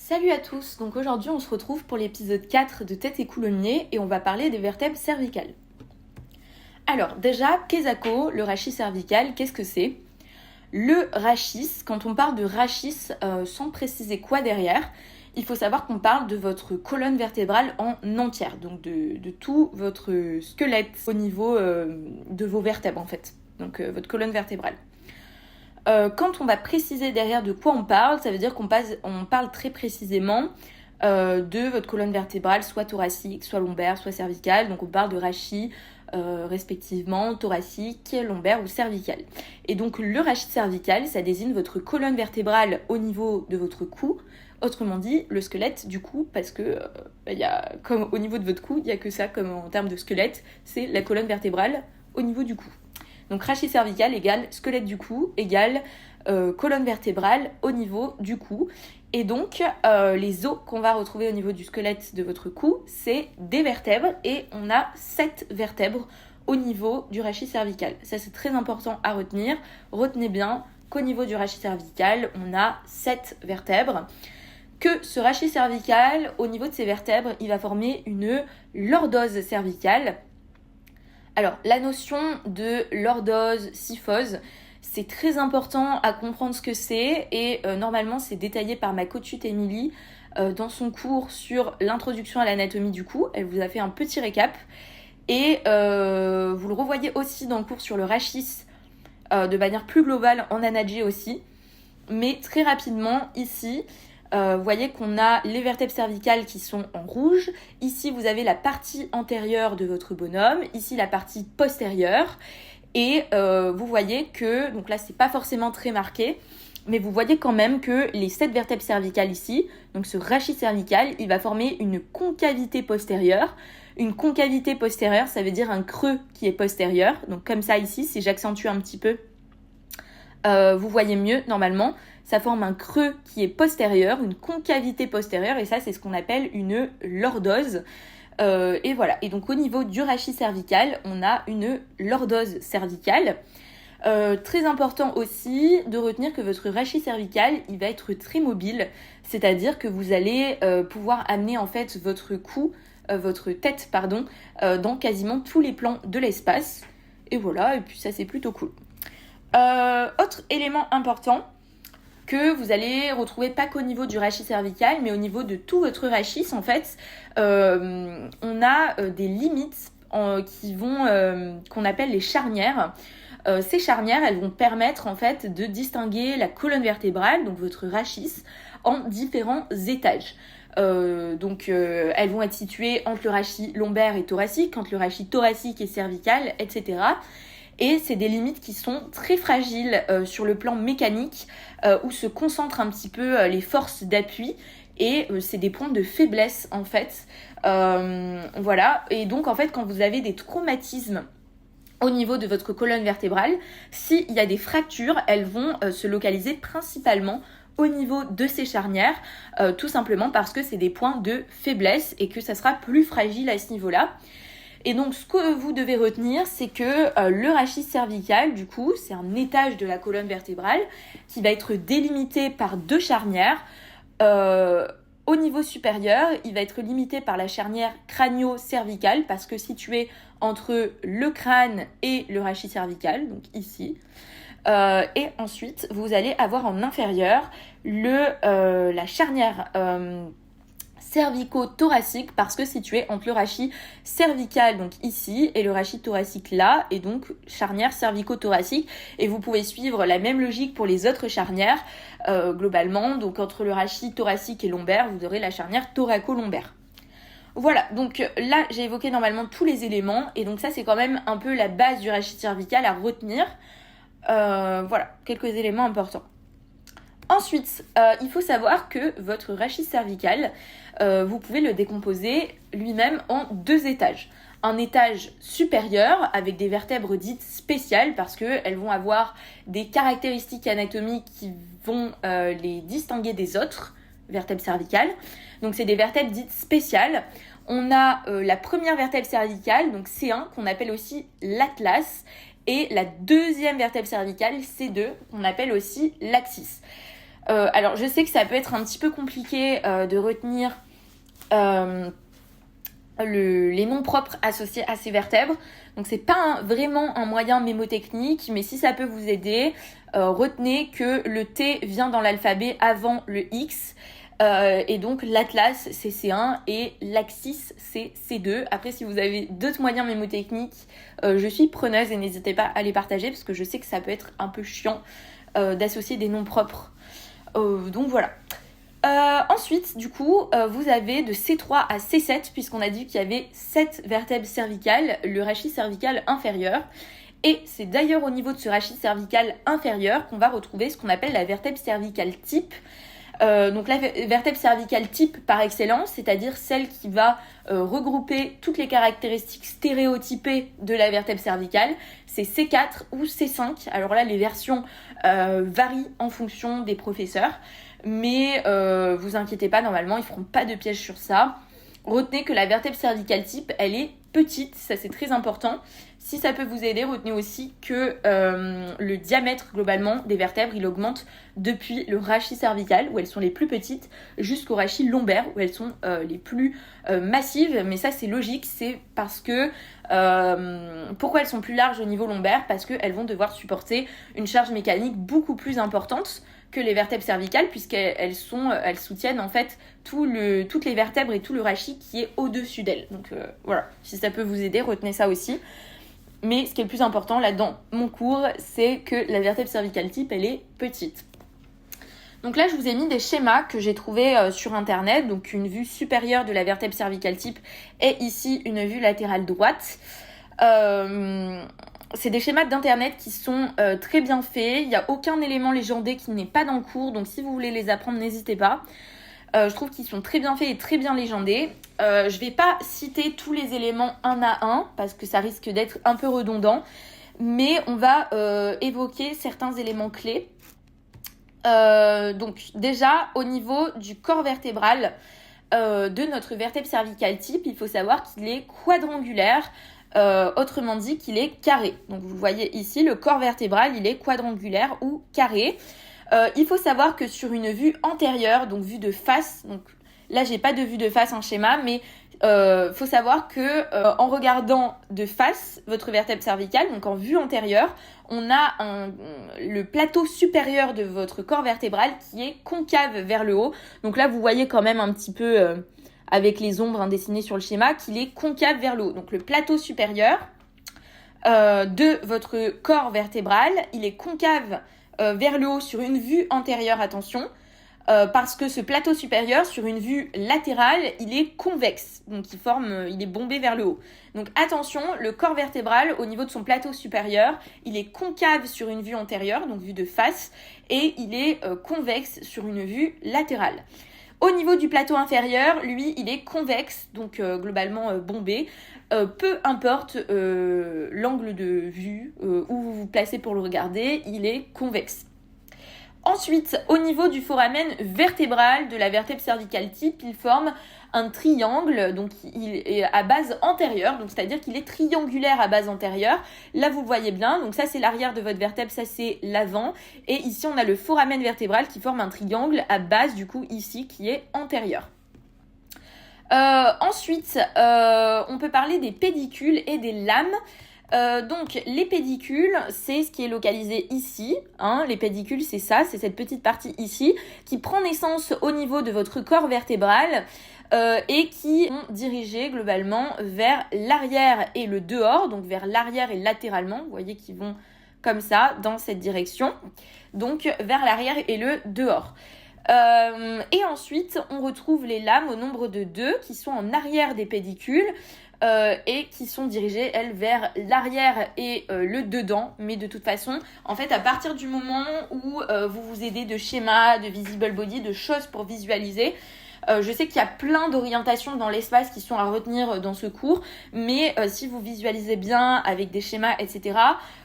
Salut à tous, donc aujourd'hui on se retrouve pour l'épisode 4 de Tête et coulommiers et on va parler des vertèbres cervicales. Alors déjà, Quesaco, le rachis cervical, qu'est-ce que c'est ? Le rachis, quand on parle de rachis sans préciser quoi derrière, il faut savoir qu'on parle de votre colonne vertébrale en entière, donc de tout votre squelette au niveau de vos vertèbres en fait, donc votre colonne vertébrale. Quand on va préciser derrière de quoi on parle, ça veut dire qu'on parle très précisément de votre colonne vertébrale, soit thoracique, soit lombaire, soit cervicale. Donc on parle de rachis respectivement thoracique, lombaire ou cervical. Et donc le rachis cervical, ça désigne votre colonne vertébrale au niveau de votre cou. Autrement dit, le squelette du cou, parce que comme au niveau de votre cou, il n'y a que ça comme en termes de squelette, c'est la colonne vertébrale au niveau du cou. Donc rachis cervical égale squelette du cou égale colonne vertébrale au niveau du cou. Et donc les os qu'on va retrouver au niveau du squelette de votre cou, c'est des vertèbres et on a 7 vertèbres au niveau du rachis cervical. Ça c'est très important à retenir. Retenez bien qu'au niveau du rachis cervical, on a 7 vertèbres. Que ce rachis cervical, au niveau de ces vertèbres, il va former une lordose cervicale. Alors, la notion de lordose, syphose, c'est très important à comprendre ce que c'est et normalement c'est détaillé par ma coachute Émilie dans son cours sur l'introduction à l'anatomie du cou. Elle vous a fait un petit récap et vous le revoyez aussi dans le cours sur le rachis de manière plus globale en anagé aussi. Mais très rapidement ici, vous voyez qu'on a les vertèbres cervicales qui sont en rouge. Ici, vous avez la partie antérieure de votre bonhomme. Ici, la partie postérieure. Et vous voyez que, donc là, c'est pas forcément très marqué, mais vous voyez quand même que les 7 vertèbres cervicales ici, donc ce rachis cervical, il va former une concavité postérieure. Une concavité postérieure, ça veut dire un creux qui est postérieur. Donc comme ça ici, si j'accentue un petit peu, vous voyez mieux normalement. Ça forme un creux qui est postérieur, une concavité postérieure, et ça c'est ce qu'on appelle une lordose. Et voilà, et donc au niveau du rachis cervical, on a une lordose cervicale. Très important aussi de retenir que votre rachis cervical, il va être très mobile, c'est-à-dire que vous allez pouvoir amener en fait votre cou, votre tête, dans quasiment tous les plans de l'espace. Et voilà, et puis ça c'est plutôt cool. Autre élément important que vous allez retrouver pas qu'au niveau du rachis cervical, mais au niveau de tout votre rachis, en fait, on a des limites qu'on appelle les charnières. Ces charnières, elles vont permettre en fait de distinguer la colonne vertébrale, donc votre rachis, en différents étages. Elles vont être situées entre le rachis lombaire et thoracique, entre le rachis thoracique et cervical, etc. Et c'est des limites qui sont très fragiles sur le plan mécanique, où se concentrent un petit peu les forces d'appui, et c'est des points de faiblesse en fait. Voilà, et donc en fait quand vous avez des traumatismes au niveau de votre colonne vertébrale, s'il y a des fractures, elles vont se localiser principalement au niveau de ces charnières, tout simplement parce que c'est des points de faiblesse et que ça sera plus fragile à ce niveau-là. Et donc, ce que vous devez retenir, c'est que le rachis cervical, du coup, c'est un étage de la colonne vertébrale qui va être délimité par 2 charnières. Au niveau supérieur, il va être limité par la charnière crânio-cervicale parce que située entre le crâne et le rachis cervical, donc ici. Et ensuite, vous allez avoir en inférieur la charnière cervico-thoracique parce que situé entre le rachis cervical donc ici et le rachis thoracique là, et donc charnière cervico-thoracique. Et vous pouvez suivre la même logique pour les autres charnières globalement. Donc entre le rachis thoracique et lombaire, vous aurez la charnière thoraco-lombaire. Voilà, donc là j'ai évoqué normalement tous les éléments, et donc ça c'est quand même un peu la base du rachis cervical à retenir. Voilà, quelques éléments importants. Ensuite, il faut savoir que votre rachis cervical, vous pouvez le décomposer lui-même en 2 étages. Un étage supérieur avec des vertèbres dites spéciales parce qu'elles vont avoir des caractéristiques anatomiques qui vont les distinguer des autres vertèbres cervicales. Donc c'est des vertèbres dites spéciales. On a la première vertèbre cervicale, donc C1, qu'on appelle aussi l'atlas, et la deuxième vertèbre cervicale, C2, qu'on appelle aussi l'axis. Alors je sais que ça peut être un petit peu compliqué de retenir les noms propres associés à ces vertèbres. Donc c'est pas vraiment un moyen mémotechnique, mais si ça peut vous aider, retenez que le T vient dans l'alphabet avant le X. Et donc l'Atlas c'est C1 et l'Axis c'est C2. Après si vous avez d'autres moyens mémotechniques, je suis preneuse et n'hésitez pas à les partager parce que je sais que ça peut être un peu chiant d'associer des noms propres. Donc voilà. Ensuite, du coup, vous avez de C3 à C7, puisqu'on a dit qu'il y avait 7 vertèbres cervicales, le rachis cervical inférieur. Et c'est d'ailleurs au niveau de ce rachis cervical inférieur qu'on va retrouver ce qu'on appelle la vertèbre cervicale type. Donc la vertèbre cervicale type par excellence, c'est-à-dire celle qui va regrouper toutes les caractéristiques stéréotypées de la vertèbre cervicale, c'est C4 ou C5. Alors là, les versions varient en fonction des professeurs, mais vous inquiétez pas, normalement, ils feront pas de piège sur ça. Retenez que la vertèbre cervicale type, elle est petite, ça c'est très important. Si ça peut vous aider, retenez aussi que le diamètre globalement des vertèbres, il augmente depuis le rachis cervical, où elles sont les plus petites, jusqu'au rachis lombaire, où elles sont les plus massives. Mais ça c'est logique, c'est parce que... pourquoi elles sont plus larges au niveau lombaire ? Parce qu'elles vont devoir supporter une charge mécanique beaucoup plus importante que les vertèbres cervicales, puisqu'elles soutiennent en fait toutes les vertèbres et tout le rachis qui est au-dessus d'elles. Donc voilà, si ça peut vous aider, retenez ça aussi. Mais ce qui est le plus important là dans mon cours, c'est que la vertèbre cervicale type, elle est petite. Donc là, je vous ai mis des schémas que j'ai trouvés sur internet. Donc une vue supérieure de la vertèbre cervicale type et ici une vue latérale droite. C'est des schémas d'internet qui sont très bien faits. Il n'y a aucun élément légendé qui n'est pas dans le cours. Donc si vous voulez les apprendre, n'hésitez pas. Je trouve qu'ils sont très bien faits et très bien légendés. Je vais pas citer tous les éléments un à un parce que ça risque d'être un peu redondant. Mais on va évoquer certains éléments clés. Donc déjà, au niveau du corps vertébral de notre vertèbre cervicale type, il faut savoir qu'il est quadrangulaire. Autrement dit qu'il est carré. Donc vous voyez ici, le corps vertébral, il est quadrangulaire ou carré. Il faut savoir que sur une vue antérieure, donc vue de face, donc là j'ai pas de vue de face en schéma, mais faut savoir que en regardant de face votre vertèbre cervicale, donc en vue antérieure, on a le plateau supérieur de votre corps vertébral qui est concave vers le haut. Donc là vous voyez quand même un petit peu avec les ombres dessinées sur le schéma qu'il est concave vers le haut. Donc le plateau supérieur de votre corps vertébral, il est concave vers le haut sur une vue antérieure, attention, parce que ce plateau supérieur, sur une vue latérale, il est convexe, donc il est bombé vers le haut. Donc attention, le corps vertébral, au niveau de son plateau supérieur, il est concave sur une vue antérieure, donc vue de face, et il est convexe sur une vue latérale. Au niveau du plateau inférieur, lui, il est convexe, donc globalement bombé. Peu importe l'angle de vue où vous vous placez pour le regarder, il est convexe. Ensuite, au niveau du foramen vertébral de la vertèbre cervicale type, il forme un triangle, donc il est à base antérieure, donc c'est-à-dire qu'il est triangulaire à base antérieure. Là, vous le voyez bien, donc ça c'est l'arrière de votre vertèbre, ça c'est l'avant. Et ici, on a le foramen vertébral qui forme un triangle à base, du coup, ici, qui est antérieure. Ensuite, on peut parler des pédicules et des lames. Donc les pédicules, c'est ce qui est localisé ici, les pédicules c'est ça, c'est cette petite partie ici qui prend naissance au niveau de votre corps vertébral et qui sont dirigés globalement vers l'arrière et le dehors, donc vers l'arrière et latéralement, vous voyez qu'ils vont comme ça dans cette direction, donc vers l'arrière et le dehors. Et ensuite on retrouve les lames au nombre de 2 qui sont en arrière des pédicules et qui sont dirigées, elles, vers l'arrière et le dedans. Mais de toute façon, en fait, à partir du moment où vous vous aidez de schémas, de visible body, de choses pour visualiser, je sais qu'il y a plein d'orientations dans l'espace qui sont à retenir dans ce cours, mais si vous visualisez bien avec des schémas, etc.,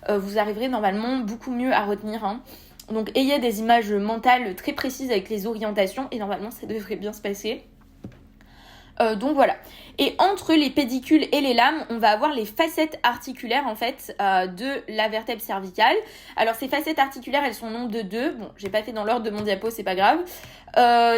vous arriverez normalement beaucoup mieux à retenir. Donc, ayez des images mentales très précises avec les orientations et normalement, ça devrait bien se passer. Donc voilà. Et entre les pédicules et les lames, on va avoir les facettes articulaires en fait de la vertèbre cervicale. Alors ces facettes articulaires, elles sont au nombre de 2. Bon, j'ai pas fait dans l'ordre de mon diapo, c'est pas grave.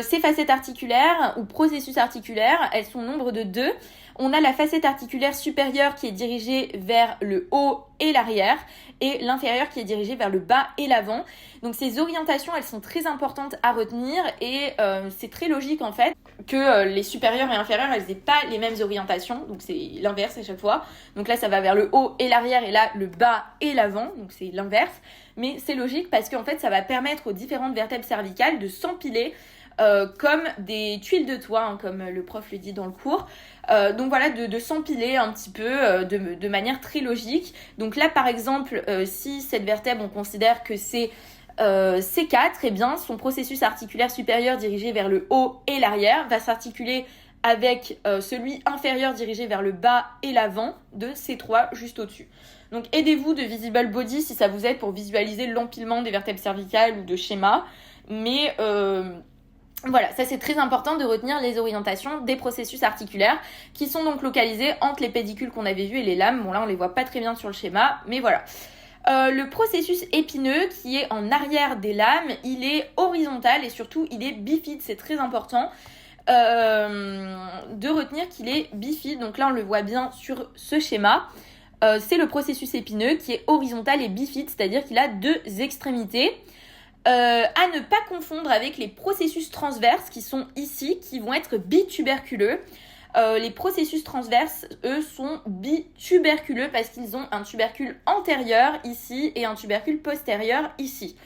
Ces facettes articulaires ou processus articulaires, elles sont au nombre de 2. On a la facette articulaire supérieure qui est dirigée vers le haut et l'arrière et l'inférieure qui est dirigée vers le bas et l'avant. Donc ces orientations, elles sont très importantes à retenir et c'est très logique en fait que les supérieures et inférieures, elles n'aient pas les mêmes orientations. Donc c'est l'inverse à chaque fois. Donc là, ça va vers le haut et l'arrière et là, le bas et l'avant. Donc c'est l'inverse. Mais c'est logique parce qu'en fait, ça va permettre aux différentes vertèbres cervicales de s'empiler comme des tuiles de toit, hein, comme le prof le dit dans le cours. Donc voilà, de s'empiler un petit peu de manière très logique. Donc là, par exemple, si cette vertèbre, on considère que c'est C4, eh bien, son processus articulaire supérieur dirigé vers le haut et l'arrière va s'articuler avec celui inférieur dirigé vers le bas et l'avant de C3 juste au-dessus. Donc aidez-vous de Visible Body si ça vous aide pour visualiser l'empilement des vertèbres cervicales ou de schémas. Mais voilà, ça c'est très important de retenir les orientations des processus articulaires qui sont donc localisés entre les pédicules qu'on avait vus et les lames. Bon là on les voit pas très bien sur le schéma, mais voilà. Le processus épineux qui est en arrière des lames, il est horizontal et surtout il est bifide, c'est très important de retenir qu'il est bifide. Donc là on le voit bien sur ce schéma. C'est le processus épineux qui est horizontal et bifide, c'est-à-dire qu'il a 2 extrémités. À ne pas confondre avec les processus transverses qui sont ici, qui vont être bituberculeux. Les processus transverses, eux, sont bituberculeux parce qu'ils ont un tubercule antérieur ici et un tubercule postérieur ici.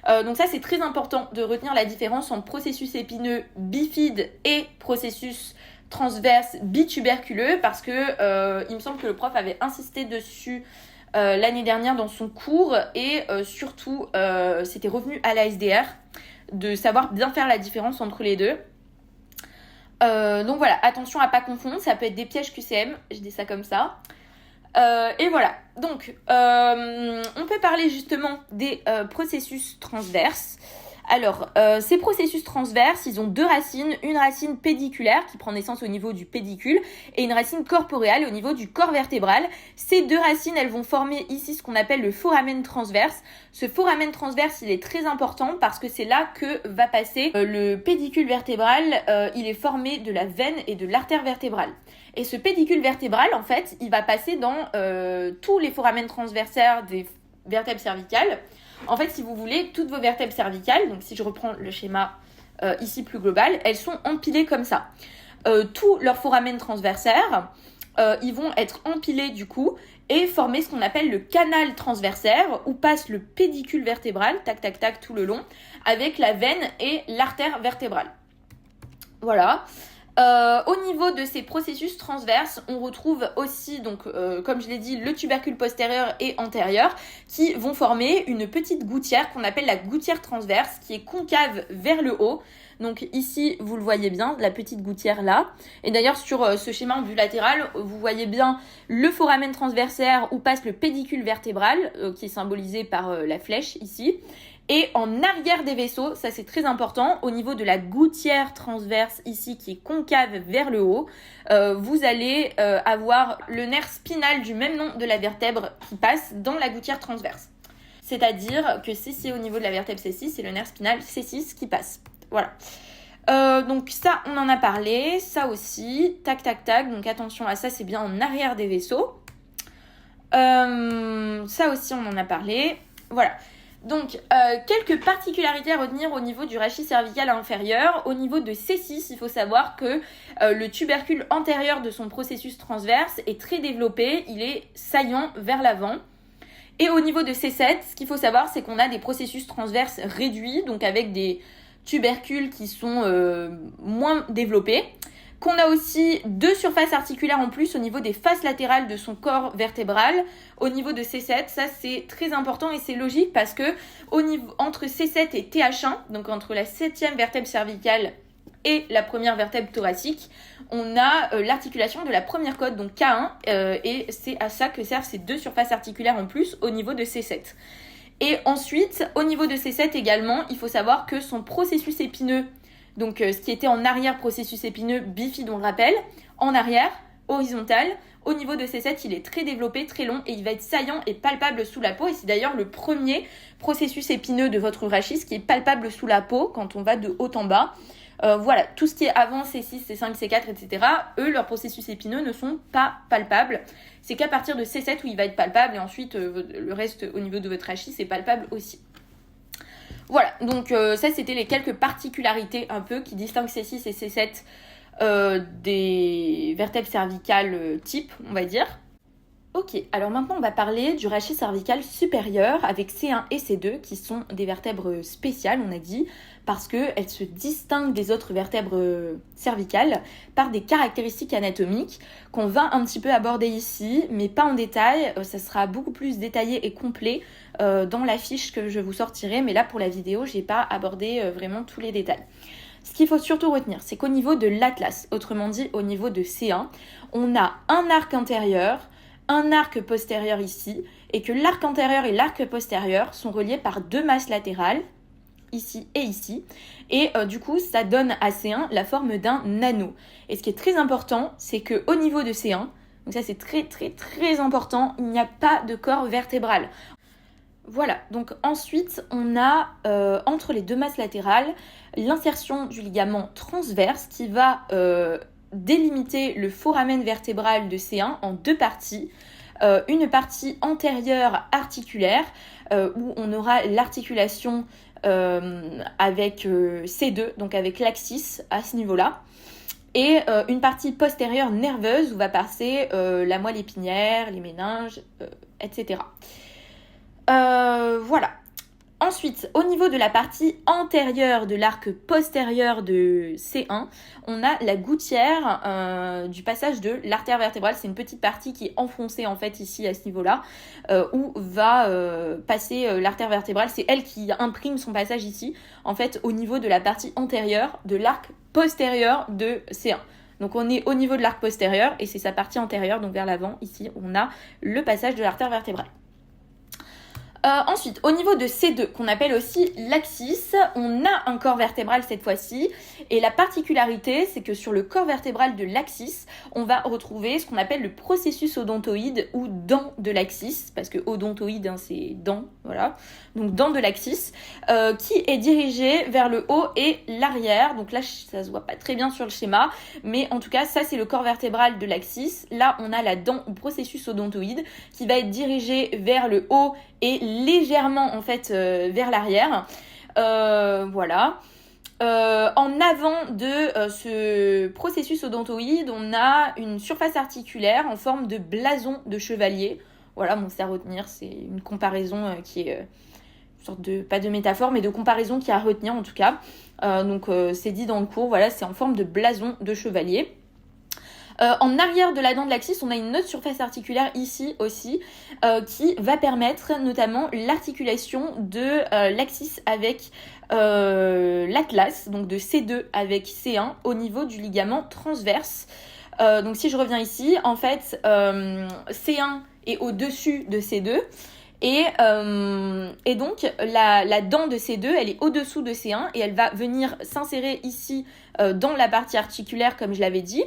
Donc ça, c'est très important de retenir la différence entre processus épineux bifide et processus transverse bituberculeux parce que il me semble que le prof avait insisté dessus l'année dernière dans son cours et surtout c'était revenu à la SDR de savoir bien faire la différence entre les deux. Donc voilà, attention à pas confondre, ça peut être des pièges QCM, je dis ça comme ça. Et voilà, donc on peut parler justement des processus transverses. Alors, ces processus transverses, ils ont 2 racines, une racine pédiculaire qui prend naissance au niveau du pédicule et une racine corporeale au niveau du corps vertébral. Ces 2 racines, elles vont former ici ce qu'on appelle le foramen transverse. Ce foramen transverse, il est très important parce que c'est là que va passer le pédicule vertébral. Il est formé de la veine et de l'artère vertébrale. Et ce pédicule vertébral, en fait, il va passer dans tous les foramen transversaires des vertèbres cervicales. En fait, si vous voulez, toutes vos vertèbres cervicales, donc si je reprends le schéma ici plus global, elles sont empilées comme ça. Tous leurs foramen transversaires, ils vont être empilés du coup et former ce qu'on appelle le canal transversaire où passe le pédicule vertébral, tac tac tac tout le long, avec la veine et l'artère vertébrale. Voilà. Au niveau de ces processus transverses, on retrouve aussi, donc, comme je l'ai dit, le tubercule postérieur et antérieur qui vont former une petite gouttière qu'on appelle la gouttière transverse qui est concave vers le haut. Donc ici, vous le voyez bien, la petite gouttière là. Et d'ailleurs, sur ce schéma en vue latérale, vous voyez bien le foramen transversaire où passe le pédicule vertébral qui est symbolisé par la flèche ici. Et en arrière des vaisseaux, ça c'est très important, au niveau de la gouttière transverse ici qui est concave vers le haut, vous allez avoir le nerf spinal du même nom de la vertèbre qui passe dans la gouttière transverse. C'est-à-dire que si c'est au niveau de la vertèbre C6, c'est le nerf spinal C6 qui passe. Voilà. Donc ça, on en a parlé, ça aussi, tac tac tac, donc attention à ça, c'est bien en arrière des vaisseaux. Ça aussi, on en a parlé, voilà. Donc, quelques particularités à retenir au niveau du rachis cervical inférieur. Au niveau de C6, il faut savoir que le tubercule antérieur de son processus transverse est très développé, il est saillant vers l'avant. Et au niveau de C7, ce qu'il faut savoir, c'est qu'on a des processus transverses réduits, donc avec des tubercules qui sont moins développés. Qu'on a aussi 2 surfaces articulaires en plus au niveau des faces latérales de son corps vertébral. Au niveau de C7, ça c'est très important et c'est logique parce que entre C7 et TH1, donc entre la 7e vertèbre cervicale et la première vertèbre thoracique, on a l'articulation de la première côte, donc K1, et c'est à ça que servent ces 2 surfaces articulaires en plus au niveau de C7. Et ensuite, au niveau de C7 également, il faut savoir que son processus épineux Donc ce qui était en arrière, processus épineux, bifide, on le rappelle, en arrière, horizontal. Au niveau de C7, il est très développé, très long et il va être saillant et palpable sous la peau. Et c'est d'ailleurs le premier processus épineux de votre rachis qui est palpable sous la peau quand on va de haut en bas. Voilà, tout ce qui est avant C6, C5, C4, etc., eux, leurs processus épineux ne sont pas palpables. C'est qu'à partir de C7 où il va être palpable et ensuite le reste au niveau de votre rachis, c'est palpable aussi. Voilà, donc ça c'était les quelques particularités un peu qui distinguent C6 et C7 des vertèbres cervicales type, on va dire. Ok, alors maintenant on va parler du rachis cervical supérieur avec C1 et C2 qui sont des vertèbres spéciales, on a dit, parce qu'elles se distinguent des autres vertèbres cervicales par des caractéristiques anatomiques qu'on va un petit peu aborder ici, mais pas en détail, ça sera beaucoup plus détaillé et complet dans la fiche que je vous sortirai, mais là pour la vidéo, j'ai pas abordé vraiment tous les détails. Ce qu'il faut surtout retenir, c'est qu'au niveau de l'atlas, autrement dit au niveau de C1, on a un arc intérieur, un arc postérieur ici, et que l'arc antérieur et l'arc postérieur sont reliés par deux masses latérales, ici et ici, et du coup ça donne à C1 la forme d'un anneau. Et ce qui est très important, c'est qu'au niveau de C1, donc ça c'est très très très important, il n'y a pas de corps vertébral. Voilà, donc ensuite on a entre les deux masses latérales l'insertion du ligament transverse qui va délimiter le foramen vertébral de C1 en deux parties. Une partie antérieure articulaire où on aura l'articulation avec C2, donc avec l'axis à ce niveau-là. Et une partie postérieure nerveuse où va passer la moelle épinière, les méninges, etc. Voilà. Ensuite, au niveau de la partie antérieure de l'arc postérieur de C1, on a la gouttière du passage de l'artère vertébrale. C'est une petite partie qui est enfoncée en fait ici à ce niveau-là, où va passer l'artère vertébrale. C'est elle qui imprime son passage ici, en fait, au niveau de la partie antérieure de l'arc postérieur de C1. Donc on est au niveau de l'arc postérieur et c'est sa partie antérieure, donc vers l'avant. Ici, on a le passage de l'artère vertébrale. Ensuite, au niveau de C2, qu'on appelle aussi l'axis, on a un corps vertébral cette fois-ci. Et la particularité, c'est que sur le corps vertébral de l'axis, on va retrouver ce qu'on appelle le processus odontoïde ou dent de l'axis, parce que odontoïde, hein, c'est dent, voilà. Donc dent de l'axis, qui est dirigé vers le haut et l'arrière. Donc là, ça se voit pas très bien sur le schéma, mais en tout cas, ça c'est le corps vertébral de l'axis. Là, on a la dent ou processus odontoïde qui va être dirigé vers le haut et légèrement en fait vers l'arrière. Voilà. En avant de ce processus odontoïde, on a une surface articulaire en forme de blason de chevalier. Voilà, bon, c'est à retenir, c'est une comparaison qui est une sorte de, pas de métaphore, mais de comparaison qui est à retenir en tout cas. Donc c'est dit dans le cours, voilà, c'est en forme de blason de chevalier. En arrière de la dent de l'axis, on a une autre surface articulaire ici aussi qui va permettre notamment l'articulation de l'axis avec l'atlas, donc de C2 avec C1 au niveau du ligament transverse. Donc si je reviens ici, en fait C1 est au-dessus de C2 et donc la dent de C2 elle est au-dessous de C1 et elle va venir s'insérer ici dans la partie articulaire comme je l'avais dit.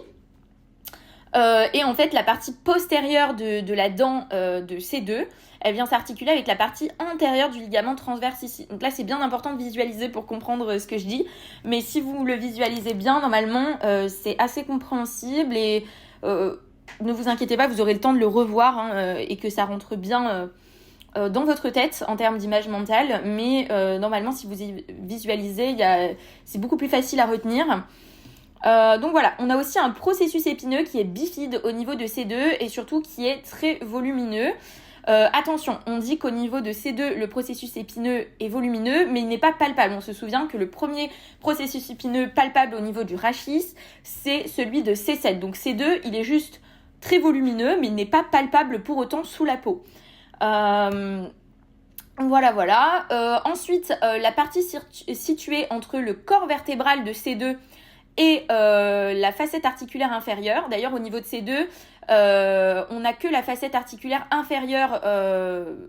Et en fait la partie postérieure de la dent de C2 elle vient s'articuler avec la partie antérieure du ligament transverse ici. Donc là c'est bien important de visualiser pour comprendre ce que je dis, mais si vous le visualisez bien normalement c'est assez compréhensible et ne vous inquiétez pas, vous aurez le temps de le revoir hein, et que ça rentre bien dans votre tête en termes d'image mentale, mais normalement si vous y visualisez c'est beaucoup plus facile à retenir. Donc voilà, on a aussi un processus épineux qui est bifide au niveau de C2 et surtout qui est très volumineux. Attention, on dit qu'au niveau de C2, le processus épineux est volumineux, mais il n'est pas palpable. On se souvient que le premier processus épineux palpable au niveau du rachis, c'est celui de C7. Donc C2, il est juste très volumineux, mais il n'est pas palpable pour autant sous la peau. Voilà. Ensuite, la partie située entre le corps vertébral de C2 et la facette articulaire inférieure. D'ailleurs, au niveau de ces deux, on n'a que la facette articulaire inférieure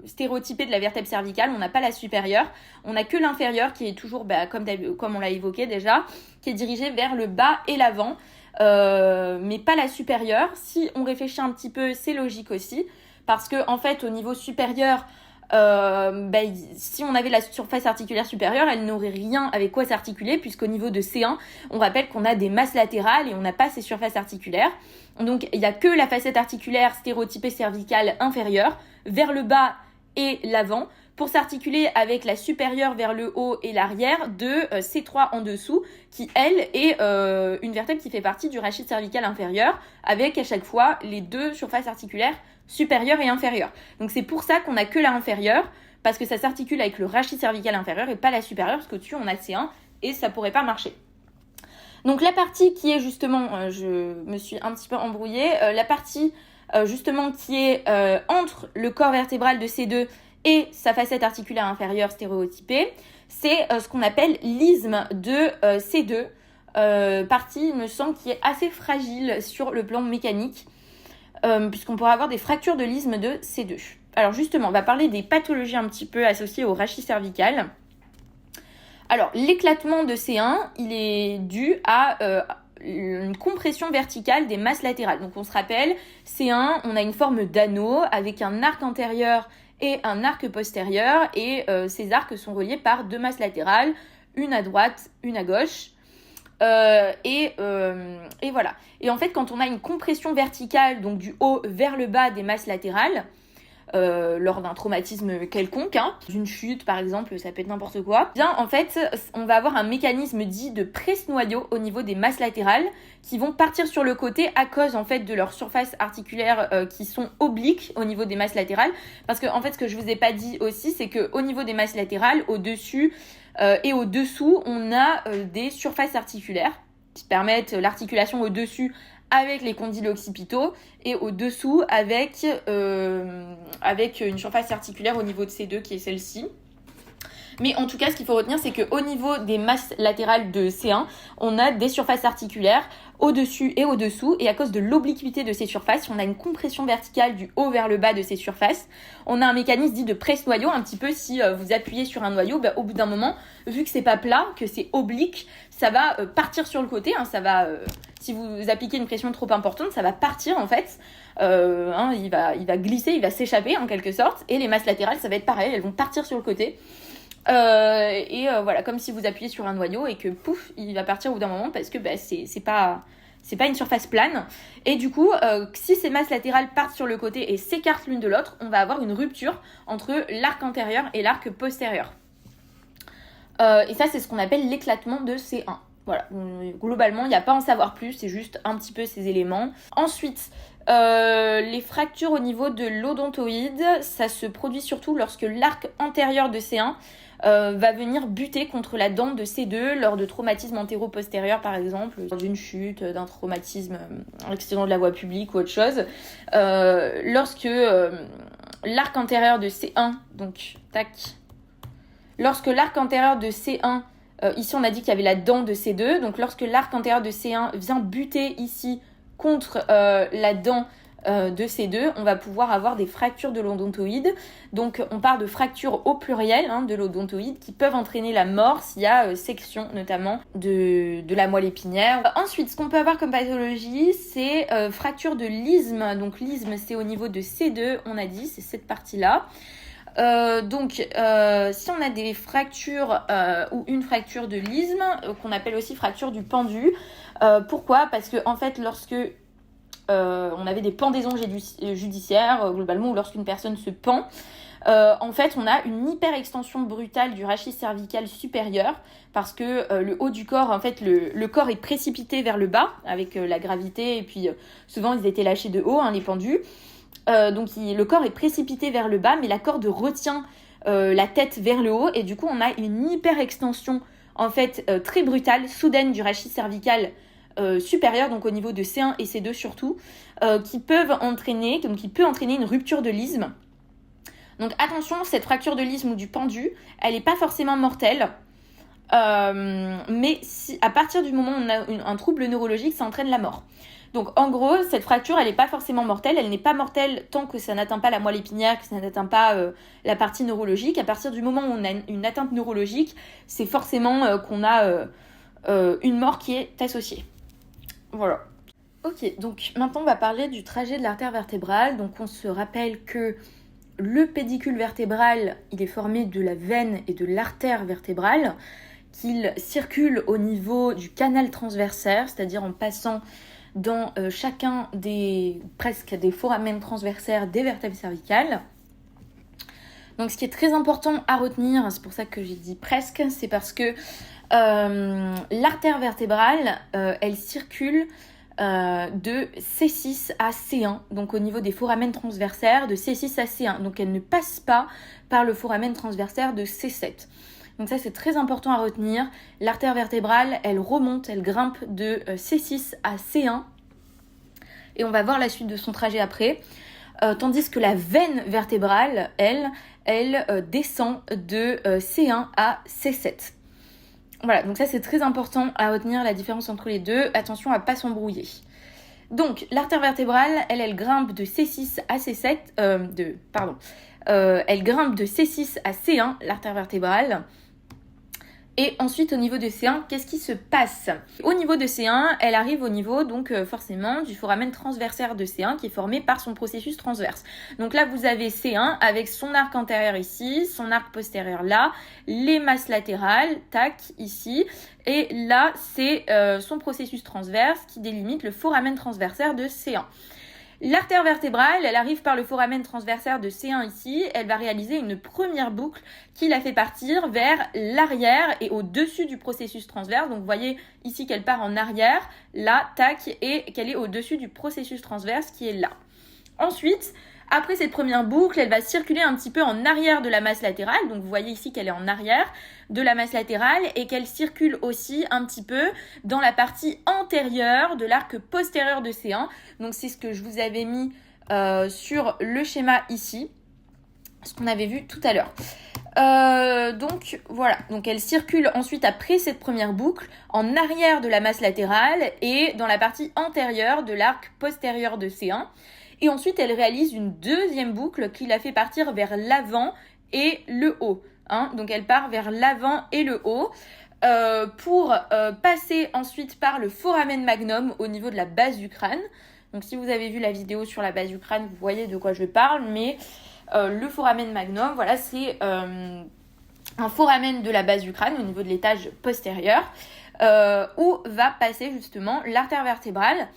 stéréotypée de la vertèbre cervicale, on n'a pas la supérieure. On n'a que l'inférieure qui est toujours, comme on l'a évoqué déjà, qui est dirigée vers le bas et l'avant, mais pas la supérieure. Si on réfléchit un petit peu, c'est logique aussi, parce que en fait, au niveau supérieur, si on avait la surface articulaire supérieure, elle n'aurait rien avec quoi s'articuler, puisqu'au niveau de C1, on rappelle qu'on a des masses latérales et on n'a pas ces surfaces articulaires. Donc il n'y a que la facette articulaire stéréotypée cervicale inférieure, vers le bas et l'avant, pour s'articuler avec la supérieure vers le haut et l'arrière de C3 en dessous, qui elle est une vertèbre qui fait partie du rachis cervical inférieur, avec à chaque fois les deux surfaces articulaires supérieure et inférieure. Donc c'est pour ça qu'on n'a que la inférieure, parce que ça s'articule avec le rachis cervical inférieur et pas la supérieure, parce qu'au-dessus on a C1 et ça pourrait pas marcher. Donc la partie qui est justement, je me suis un petit peu embrouillée, la partie justement qui est entre le corps vertébral de C2 et sa facette articulaire inférieure stéréotypée, c'est ce qu'on appelle l'isthme de C2, partie, il me semble, qui est assez fragile sur le plan mécanique, puisqu'on pourrait avoir des fractures de l'isthme de C2. Alors justement, on va parler des pathologies un petit peu associées au rachis cervical. Alors, l'éclatement de C1, il est dû à une compression verticale des masses latérales. Donc on se rappelle, C1, on a une forme d'anneau avec un arc antérieur et un arc postérieur, et ces arcs sont reliés par deux masses latérales, une à droite, une à gauche. Et voilà. Et en fait, quand on a une compression verticale, donc du haut vers le bas des masses latérales, lors d'un traumatisme quelconque, d'une chute par exemple, ça peut être n'importe quoi, bien en fait, on va avoir un mécanisme dit de presse-noyau au niveau des masses latérales qui vont partir sur le côté à cause en fait de leurs surfaces articulaires qui sont obliques au niveau des masses latérales. Parce que en fait, ce que je vous ai pas dit aussi, c'est que au niveau des masses latérales, au-dessus et au-dessous, on a des surfaces articulaires qui permettent l'articulation au-dessus avec les condyles occipitaux et au-dessous avec une surface articulaire au niveau de C2 qui est celle-ci. Mais en tout cas, ce qu'il faut retenir, c'est qu'au niveau des masses latérales de C1, on a des surfaces articulaires au-dessus et au-dessous, et à cause de l'obliquité de ces surfaces, on a une compression verticale du haut vers le bas de ces surfaces. On a un mécanisme dit de presse-noyau, un petit peu si vous appuyez sur un noyau, au bout d'un moment, vu que c'est pas plat, que c'est oblique, ça va partir sur le côté, ça va... si vous appliquez une pression trop importante, ça va partir en fait, il va glisser, il va s'échapper en quelque sorte, et les masses latérales, ça va être pareil, elles vont partir sur le côté. Voilà, comme si vous appuyez sur un noyau et que pouf, il va partir au bout d'un moment parce que c'est pas une surface plane. Et du coup, si ces masses latérales partent sur le côté et s'écartent l'une de l'autre, on va avoir une rupture entre l'arc antérieur et l'arc postérieur. Et ça, c'est ce qu'on appelle l'éclatement de C1. Voilà, globalement, il n'y a pas à en savoir plus, c'est juste un petit peu ces éléments. Ensuite, les fractures au niveau de l'odontoïde, ça se produit surtout lorsque l'arc antérieur de C1 va venir buter contre la dent de C2 lors de traumatismes antéro-postérieurs par exemple, lors d'une chute, d'un traumatisme, un accident de la voie publique ou autre chose. Lorsque l'arc antérieur de C1, donc lorsque l'arc antérieur de C1, ici on a dit qu'il y avait la dent de C2, donc lorsque l'arc antérieur de C1 vient buter ici contre la dent de C2, on va pouvoir avoir des fractures de l'odontoïde. Donc on parle de fractures au pluriel de l'odontoïde qui peuvent entraîner la mort s'il y a section notamment de la moelle épinière. Ensuite, ce qu'on peut avoir comme pathologie, c'est fracture de l'isthme. Donc l'isthme, c'est au niveau de C2, on a dit, c'est cette partie-là. Si on a des fractures ou une fracture de l'isthme, qu'on appelle aussi fracture du pendu, pourquoi ? Parce que en fait, lorsque on avait des pendaisons judiciaires, globalement, ou lorsqu'une personne se pend, en fait, on a une hyperextension brutale du rachis cervical supérieur parce que le haut du corps, en fait, le corps est précipité vers le bas avec la gravité et puis souvent ils étaient lâchés de haut, les pendus. Le corps est précipité vers le bas, mais la corde retient la tête vers le haut et du coup, on a une hyperextension en fait très brutale, soudaine du rachis cervical supérieur, donc au niveau de C1 et C2 surtout, qui peut entraîner une rupture de l'isthme. Donc attention, cette fracture de l'isthme ou du pendu, elle n'est pas forcément mortelle. Mais si, à partir du moment où on a un trouble neurologique, ça entraîne la mort. Donc en gros, cette fracture, elle n'est pas forcément mortelle. Elle n'est pas mortelle tant que ça n'atteint pas la moelle épinière, que ça n'atteint pas la partie neurologique. À partir du moment où on a une atteinte neurologique, c'est forcément qu'on a une mort qui est associée. Voilà. Ok, donc maintenant on va parler du trajet de l'artère vertébrale. Donc on se rappelle que le pédicule vertébral, il est formé de la veine et de l'artère vertébrale, qu'il circule au niveau du canal transversaire, c'est-à-dire en passant dans chacun presque des foramen transversaires des vertèbres cervicales. Donc ce qui est très important à retenir, c'est pour ça que j'ai dit presque, c'est parce que l'artère vertébrale, elle circule de C6 à C1, donc au niveau des foramen transversaires de C6 à C1, donc elle ne passe pas par le foramen transversaire de C7. Donc ça c'est très important à retenir, l'artère vertébrale elle remonte, elle grimpe de C6 à C1 et on va voir la suite de son trajet après, tandis que la veine vertébrale elle descend de C1 à C7. Voilà, donc ça c'est très important à retenir la différence entre les deux. Attention à ne pas s'embrouiller. Donc l'artère vertébrale, elle grimpe de C6 à C7, elle grimpe de C6 à C1, l'artère vertébrale. Et ensuite au niveau de C1, qu'est-ce qui se passe ? Au niveau de C1, elle arrive au niveau donc forcément du foramen transversaire de C1 qui est formé par son processus transverse. Donc là vous avez C1 avec son arc antérieur ici, son arc postérieur là, les masses latérales, tac, ici. Et là c'est son processus transverse qui délimite le foramen transversaire de C1. L'artère vertébrale, elle arrive par le foramen transversaire de C1 ici, elle va réaliser une première boucle qui la fait partir vers l'arrière et au-dessus du processus transverse. Donc vous voyez ici qu'elle part en arrière, là, tac, et qu'elle est au-dessus du processus transverse qui est là. Ensuite, après cette première boucle, elle va circuler un petit peu en arrière de la masse latérale. Donc vous voyez ici qu'elle est en arrière de la masse latérale et qu'elle circule aussi un petit peu dans la partie antérieure de l'arc postérieur de C1. Donc c'est ce que je vous avais mis sur le schéma ici, ce qu'on avait vu tout à l'heure. Donc voilà, donc elle circule ensuite après cette première boucle en arrière de la masse latérale et dans la partie antérieure de l'arc postérieur de C1. Et ensuite, elle réalise une deuxième boucle qui la fait partir vers l'avant et le haut. Donc, elle part vers l'avant et le haut pour passer ensuite par le foramen magnum au niveau de la base du crâne. Donc, si vous avez vu la vidéo sur la base du crâne, vous voyez de quoi je parle. Mais le foramen magnum, voilà, c'est un foramen de la base du crâne au niveau de l'étage postérieur où va passer justement l'artère vertébrale.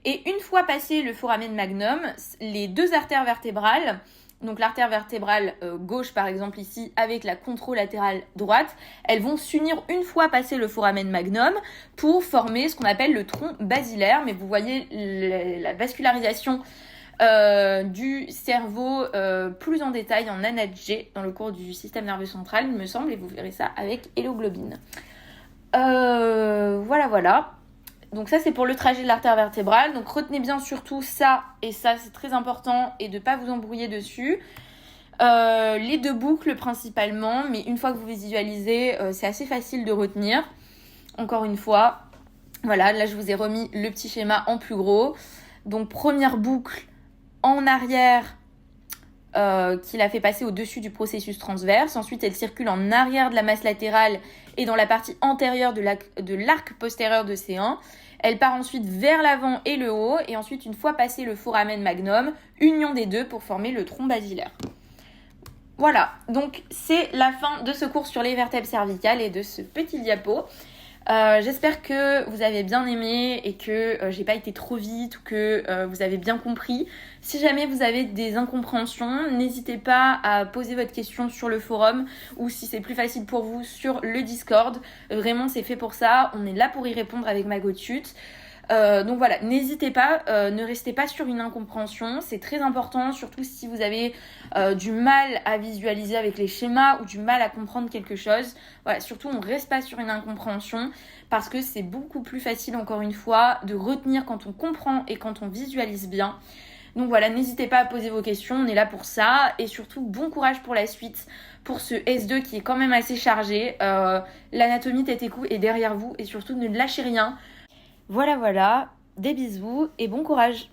Et une fois passé le foramen magnum, les deux artères vertébrales, donc l'artère vertébrale gauche par exemple ici avec la contralatérale droite, elles vont s'unir une fois passé le foramen magnum pour former ce qu'on appelle le tronc basilaire. Mais vous voyez la vascularisation du cerveau plus en détail en anat-G dans le cours du système nerveux central, il me semble, et vous verrez ça avec hémoglobine. Voilà. Donc ça c'est pour le trajet de l'artère vertébrale, donc retenez bien surtout ça, et ça c'est très important, et de ne pas vous embrouiller dessus. Les deux boucles principalement, mais une fois que vous visualisez, c'est assez facile de retenir. Encore une fois, voilà, là je vous ai remis le petit schéma en plus gros. Donc première boucle en arrière, qui la fait passer au-dessus du processus transverse. Ensuite, elle circule en arrière de la masse latérale et dans la partie antérieure de l'arc postérieur de C1. Elle part ensuite vers l'avant et le haut. Et ensuite, une fois passé le foramen magnum, union des deux pour former le tronc basilaire. Voilà, donc c'est la fin de ce cours sur les vertèbres cervicales et de ce petit diapo. J'espère que vous avez bien aimé et que j'ai pas été trop vite ou que vous avez bien compris. Si jamais vous avez des incompréhensions, n'hésitez pas à poser votre question sur le forum ou si c'est plus facile pour vous sur le Discord. Vraiment c'est fait pour ça, on est là pour y répondre avec MagoTut. Donc voilà, n'hésitez pas, ne restez pas sur une incompréhension, c'est très important, surtout si vous avez du mal à visualiser avec les schémas ou du mal à comprendre quelque chose. Voilà, surtout on ne reste pas sur une incompréhension parce que c'est beaucoup plus facile, encore une fois, de retenir quand on comprend et quand on visualise bien. Donc voilà, n'hésitez pas à poser vos questions, on est là pour ça. Et surtout, bon courage pour la suite, pour ce S2 qui est quand même assez chargé. L'anatomie tête et cou est derrière vous et surtout ne lâchez rien. Voilà, des bisous et bon courage.